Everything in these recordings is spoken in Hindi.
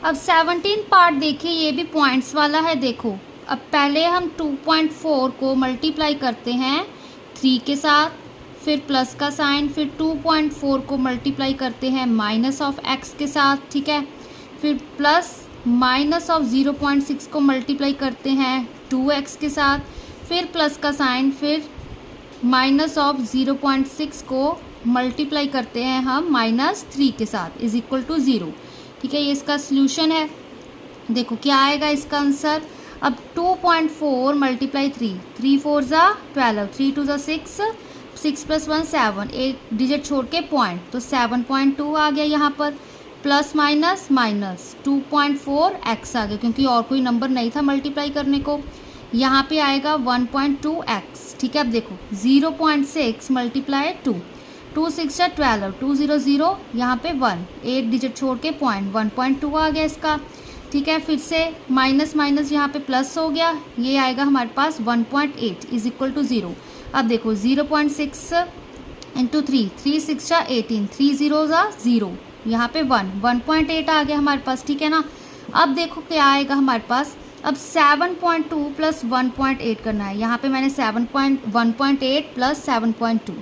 अब 17 पार्ट देखिए, ये भी पॉइंट्स वाला है। देखो अब पहले हम 2.4 को मल्टीप्लाई करते हैं 3 के साथ, फिर प्लस का साइन, फिर 2.4 को मल्टीप्लाई करते हैं माइनस ऑफ एक्स के साथ, ठीक है। फिर प्लस माइनस ऑफ 0.6 को मल्टीप्लाई करते हैं 2x के साथ, फिर प्लस का साइन, फिर माइनस ऑफ 0.6 को मल्टीप्लाई करते हैं हम -3 के साथ इज इक्वल टू 0, ठीक है। ये इसका सॉल्यूशन है। देखो क्या आएगा इसका आंसर। अब 2.4 मल्टीप्लाई 3, 3 4 ज़ा 12, 3 2 ज़ा 6, 6 + 1 7, एक डिजिट छोड़ के पॉइंट, तो 7.2 आ गया यहाँ पर। प्लस माइनस माइनस 2.4x आ गया, क्योंकि और कोई नंबर नहीं था मल्टीप्लाई करने को। यहाँ पे आएगा 1.2x, ठीक है। अब देखो 0.6 मल्टीप्लाई 2, 2 6 = 12, 2 0 0, यहाँ पे 1, एक डिजिट छोड़ के पॉइंट, 1.2 आ गया इसका, ठीक है। फिर से माइनस माइनस यहाँ पे प्लस हो गया, ये आएगा हमारे पास 1.8 इज इक्वल टू 0। अब देखो 0.6 × 3, 3 6 = 18, 3 0 ज़ा 0, यहाँ पे 1.8 आ गया हमारे पास, ठीक है ना। अब देखो क्या आएगा हमारे पास। अब 7.2 + 1.8 करना है। यहाँ पे मैंने 1.8 + 7.2,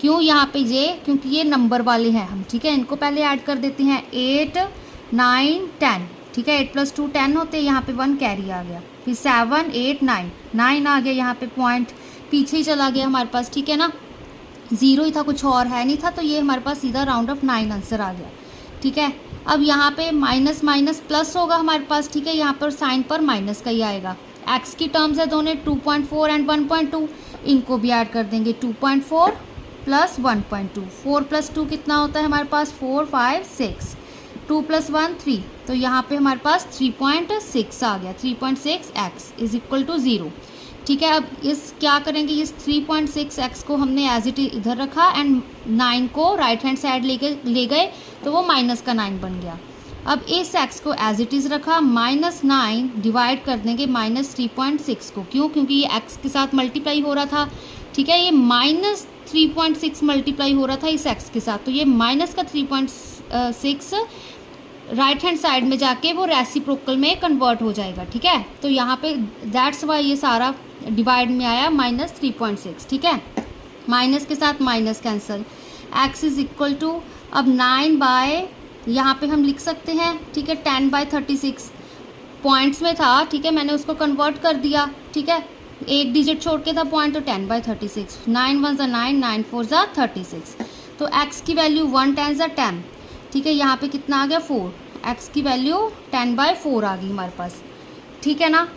क्यों यहाँ पे ये, क्योंकि ये नंबर वाले हैं हम, ठीक है। इनको पहले ऐड कर देते हैं, 8 9 10, ठीक है। 8 + 2 10 होते हैं, यहाँ पे 1 कैरी आ गया, फिर 7 8 9 9 आ गया, यहाँ पे पॉइंट पीछे ही चला गया हमारे पास, ठीक है ना। 0 ही था, कुछ और है नहीं था, तो ये हमारे पास सीधा राउंड ऑफ 9 आंसर आ गया, ठीक है। अब यहाँ पे माइनस माइनस प्लस होगा हमारे पास, ठीक है। यहाँ पर साइन पर माइनस का ही आएगा। एक्स की टर्म्स है दोनों, 2.4 एंड 1.2, इनको भी ऐड कर देंगे। 2.4 + 1.2, 4 + 2 कितना होता है हमारे पास, 4 5 6, 2 + 1 3, तो यहाँ पे हमारे पास 3.6 आ गया। 3.6x इज इक्वल टू 0, ठीक है। अब इस क्या करेंगे, इस 3.6x को हमने एज इट इधर रखा एंड 9 को राइट हैंड साइड ले गए, तो वो माइनस का 9 बन गया। अब इस x को एज इट इज़ रखा, -9 डिवाइड कर देंगे -3.6 को, क्यों, क्योंकि ये x के साथ मल्टीप्लाई हो रहा था, ठीक है। ये -3.6 मल्टीप्लाई हो रहा था इस x के साथ, तो ये माइनस का 3.6 राइट हैंड साइड में जाके वो रेसिप्रोकल में कन्वर्ट हो जाएगा, ठीक है। तो यहाँ पे दैट्स वाई ये सारा डिवाइड में आया -3.6, ठीक है। माइनस के साथ minus cancel, x is equal to, अब 9 बाय, यहाँ पे हम लिख सकते हैं, ठीक है, 10/36 पॉइंट्स में था, ठीक है। मैंने उसको कन्वर्ट कर दिया, ठीक है, एक डिजिट छोड़ के था पॉइंट, तो 10/36, 9 1 = 9, 9 4 = 36, तो x की वैल्यू 1 10 = 10, ठीक है। यहाँ पे कितना आ गया 4, x की वैल्यू 10/4 आ गई हमारे पास, ठीक है ना।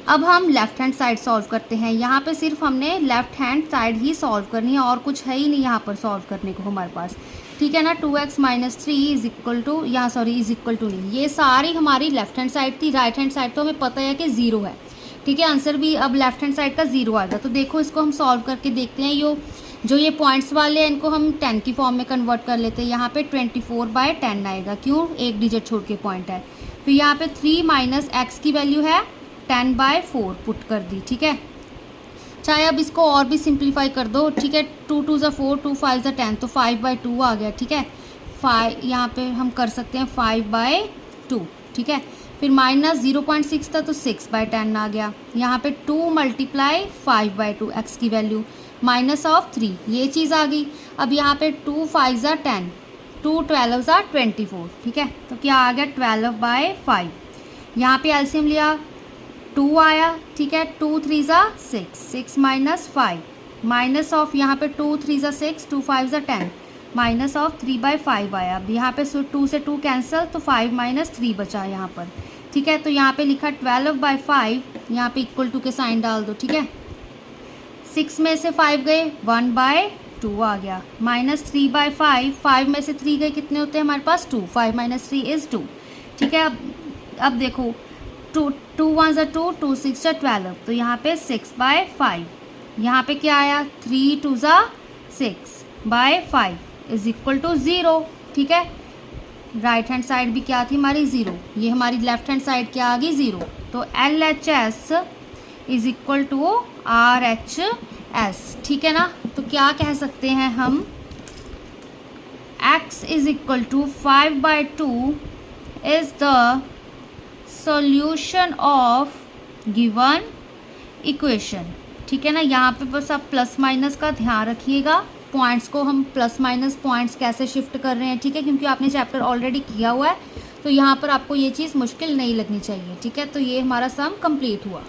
अब हम लेफ्ट हैंड साइड सॉल्व करते हैं। यहाँ पे सिर्फ हमने लेफ्ट हैंड साइड ही सॉल्व करनी है, और कुछ है ही नहीं यहाँ पर सॉल्व करने को हमारे पास, ठीक है ना। 2x - 3 इज इक्वल टू, यहाँ सॉरी इज इक्वल टू नहीं, ये सारी हमारी लेफ्ट हैंड साइड थी। राइट हैंड साइड तो हमें पता है कि 0 है, ठीक है। आंसर भी अब लेफ्ट हैंड साइड का 0 आएगा। तो देखो इसको हम सॉल्व करके देखते हैं। जो ये पॉइंट्स वाले हैं इनको हम 10 की फॉर्म में कन्वर्ट कर लेते हैं। यहाँ पे 24/10 आएगा, क्यों, एक डिजिट छोड़ के पॉइंट है। फिर यहाँ पे 3 - x की वैल्यू है 10/4 पुट कर दी, ठीक है। चाहे अब इसको और भी सिंप्लीफाई कर दो, ठीक है। 2 2 = 4, 2 5 = 10, तो 5/2 आ गया, ठीक है। 5 यहाँ पे हम कर सकते हैं 5/2, ठीक है। फिर -0.6 था, तो 6/10 आ गया। यहाँ पे 2 × 5/2 x की वैल्यू -3, ये चीज़ आ गई। अब यहाँ पे 2 5 = 10, 2 12 = 24, ठीक है। तो क्या आ गया 12/5। यहाँ पे एलसीएम लिया, 2 आया, ठीक है। 2 3 = 6, 6 - 5, माइनस ऑफ यहाँ पे 2 3 = 6, 2 5 = 10, माइनस ऑफ 3/5 आया। अब यहाँ पे 2 से 2 कैंसिल, तो 5 - 3 बचा यहाँ पर, ठीक है। तो यहाँ पे लिखा 12/5, यहाँ पे इक्वल टू के साइन डाल दो, ठीक है। 6 में से 5 गए, 1/2 आ गया, -3/5, 5 में से 3 गए, कितने होते हैं हमारे पास 2, 5 - 3 इज़ 2, ठीक है। अब देखो 2 1 = 2, 2 6 = 12, तो यहाँ पे 6/5, यहाँ पे क्या आया 3 2 = 6/5 इज इक्वल टू 0, ठीक है। राइट हैंड साइड भी क्या थी हमारी 0, ये हमारी लेफ्ट हैंड साइड क्या आ गई 0, तो LHS is equal to RHS, ठीक है ना। तो क्या कह सकते हैं हम, x is equal to 5/2 is the solution of given equation. ठीक है ना, यहाँ पे बस आप प्लस माइनस का ध्यान रखिएगा, पॉइंट्स को हम प्लस माइनस पॉइंट्स कैसे शिफ्ट कर रहे हैं, ठीक है, क्योंकि आपने चैप्टर ऑलरेडी किया हुआ है, तो यहाँ पर आपको ये चीज़ मुश्किल नहीं लगनी चाहिए। ठीक है, तो ये हमारा सम कंप्लीट हुआ।